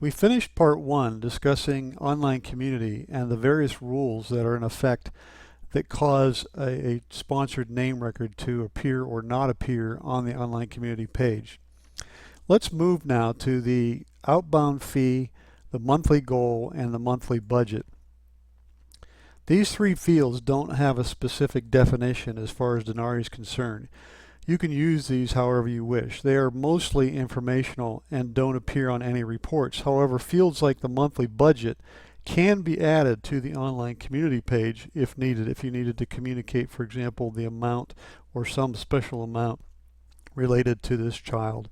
We finished part one discussing online community and the various rules that are in effect that cause a sponsored name record to appear or not appear on the online community page. Let's move now to the outbound fee, the monthly goal, and the monthly budget. These three fields don't have a specific definition as far as Denari is concerned. You can use these however you wish. They are mostly informational and don't appear on any reports. However, fields like the monthly budget can be added to the online community page if needed, if you needed to communicate, for example, the amount or some special amount related to this child.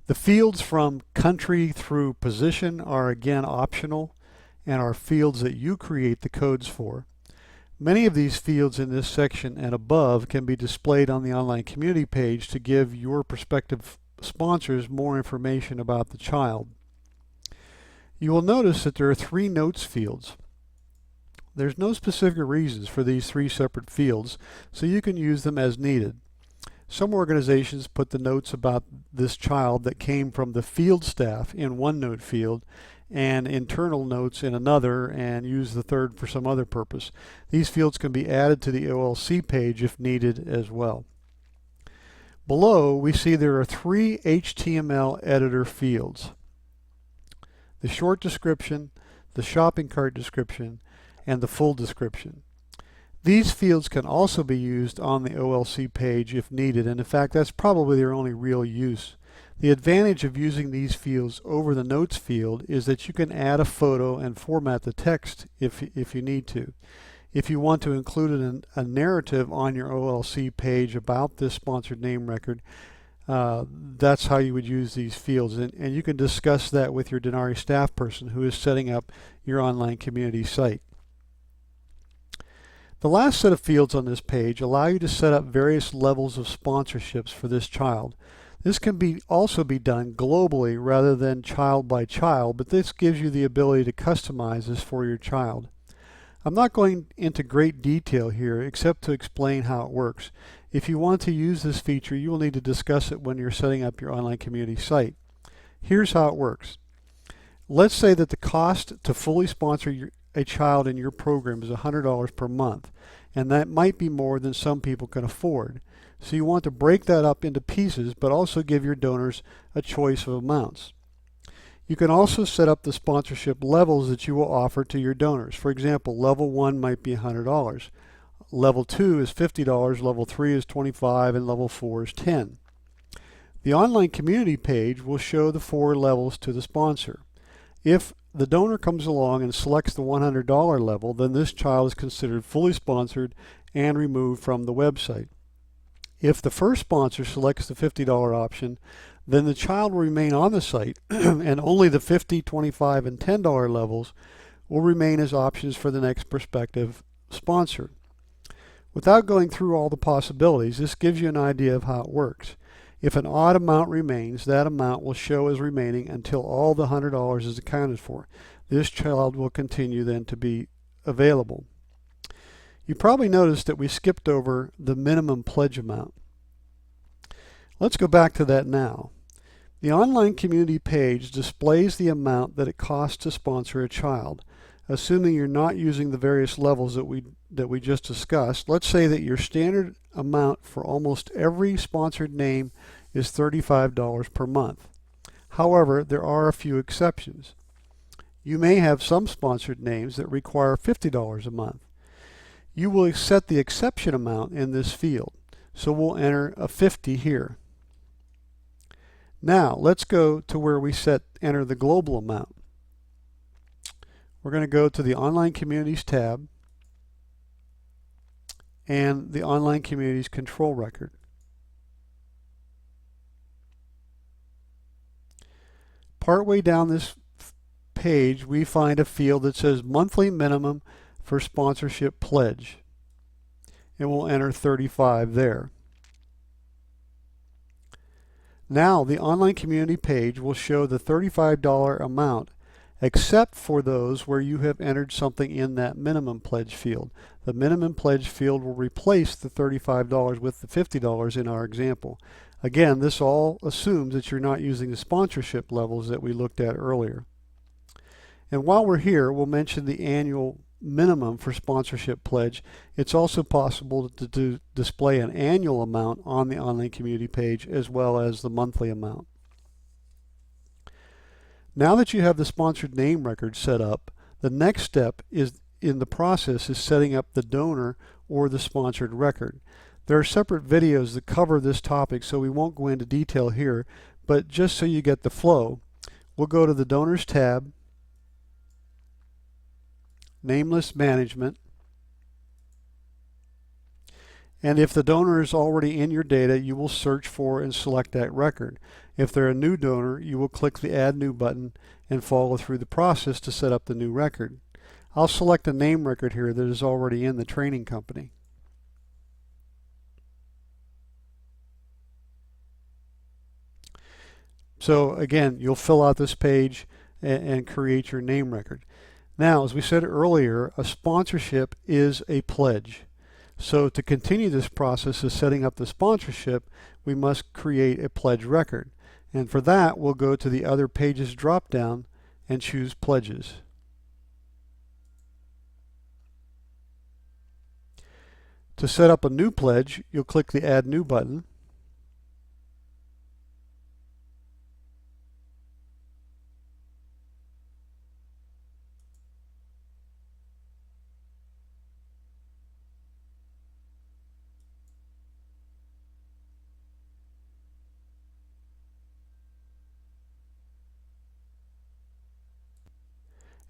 The fields from country through position are again optional and are fields that you create the codes for. Many of these fields in this section and above can be displayed on the online community page to give your prospective sponsors more information about the child. You will notice that there are three notes fields. There's no specific reasons for these three separate fields, so you can use them as needed. Some organizations put the notes about this child that came from the field staff in one note field and internal notes in another, and use the third for some other purpose. These fields can be added to the OLC page if needed as well. Below, we see there are three HTML editor fields: the short description, the shopping cart description, and the full description. These fields can also be used on the OLC page if needed, and in fact that's probably their only real use. The advantage of using these fields over the notes field is that you can add a photo and format the text if you need to. If you want to include a narrative on your OLC page about this sponsored name record, that's how you would use these fields, and you can discuss that with your Denari staff person who is setting up your online community site. The last set of fields on this page allow you to set up various levels of sponsorships for this child. This can also be done globally rather than child by child, but this gives you the ability to customize this for your child. I'm not going into great detail here except to explain how it works. If you want to use this feature, you will need to discuss it when you're setting up your online community site. Here's how it works. Let's say that the cost to fully sponsor a child in your program is $100 per month, and that might be more than some people can afford. So you want to break that up into pieces, but also give your donors a choice of amounts. You can also set up the sponsorship levels that you will offer to your donors. For example, level 1 might be $100. Level 2 is $50, level 3 is $25, and level 4 is $10. The online community page will show the 4 levels to the sponsor. If the donor comes along and selects the $100 level, then this child is considered fully sponsored and removed from the website. If the first sponsor selects the $50 option, then the child will remain on the site and only the $50, $25, and $10 levels will remain as options for the next prospective sponsor. Without going through all the possibilities, this gives you an idea of how it works. If an odd amount remains, that amount will show as remaining until all the $100 is accounted for. This child will continue then to be available. You probably noticed that we skipped over the minimum pledge amount. Let's go back to that now. The online community page displays the amount that it costs to sponsor a child. Assuming you're not using the various levels that we just discussed, let's say that your standard amount for almost every sponsored name is $35 per month. However, there are a few exceptions. You may have some sponsored names that require $50 a month. You will set the exception amount in this field, so we'll enter a 50 here. Now let's go to where we enter the global amount. We're going to go to the Online Communities tab and the Online Communities Control Record. Partway down this page, we find a field that says Monthly Minimum for Sponsorship Pledge, and we'll enter 35 there. Now the online community page will show the $35 amount except for those where you have entered something in that minimum pledge field. The minimum pledge field will replace the $35 with the $50 in our example. Again, this all assumes that you're not using the sponsorship levels that we looked at earlier. And while we're here, we'll mention the annual minimum for sponsorship pledge. It's also possible to display an annual amount on the online community page as well as the monthly amount. Now that you have the sponsored name record set up, the next step in the process is setting up the donor or the sponsored record. There are separate videos that cover this topic, so we won't go into detail here, but just so you get the flow, we'll go to the Donors tab, Name List Management, and if the donor is already in your data, you will search for and select that record. If they're a new donor, you will click the Add New button and follow through the process to set up the new record. I'll select a name record here that is already in the training company. So again, you'll fill out this page and create your name record. Now, as we said earlier, a sponsorship is a pledge. So to continue this process of setting up the sponsorship, we must create a pledge record. And for that, we'll go to the Other Pages drop-down and choose Pledges. To set up a new pledge, you'll click the Add New button.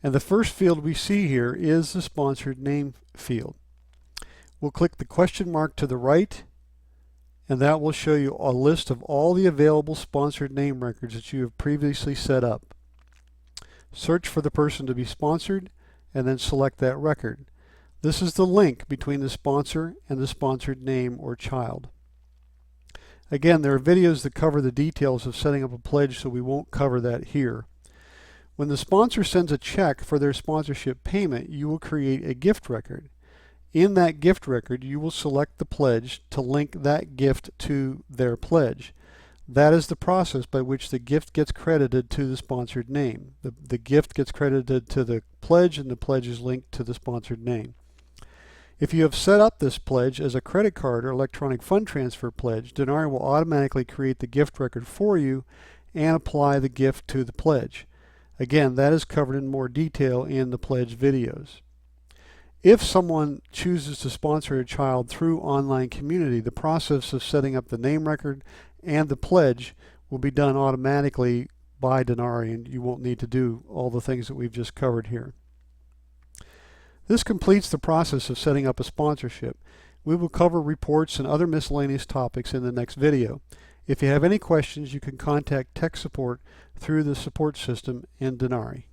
And the first field we see here is the sponsored name field. We'll click the question mark to the right, and that will show you a list of all the available sponsored name records that you have previously set up. Search for the person to be sponsored, and then select that record. This is the link between the sponsor and the sponsored name or child. Again, there are videos that cover the details of setting up a pledge, so we won't cover that here. When the sponsor sends a check for their sponsorship payment, you will create a gift record. In that gift record, you will select the pledge to link that gift to their pledge. That is the process by which the gift gets credited to the sponsored name. The gift gets credited to the pledge, and the pledge is linked to the sponsored name. If you have set up this pledge as a credit card or electronic fund transfer pledge, Denari will automatically create the gift record for you and apply the gift to the pledge. Again, that is covered in more detail in the pledge videos. If someone chooses to sponsor a child through online community, the process of setting up the name record and the pledge will be done automatically by Denari, and you won't need to do all the things that we've just covered here. This completes the process of setting up a sponsorship. We will cover reports and other miscellaneous topics in the next video. If you have any questions, you can contact tech support through the support system in Denari.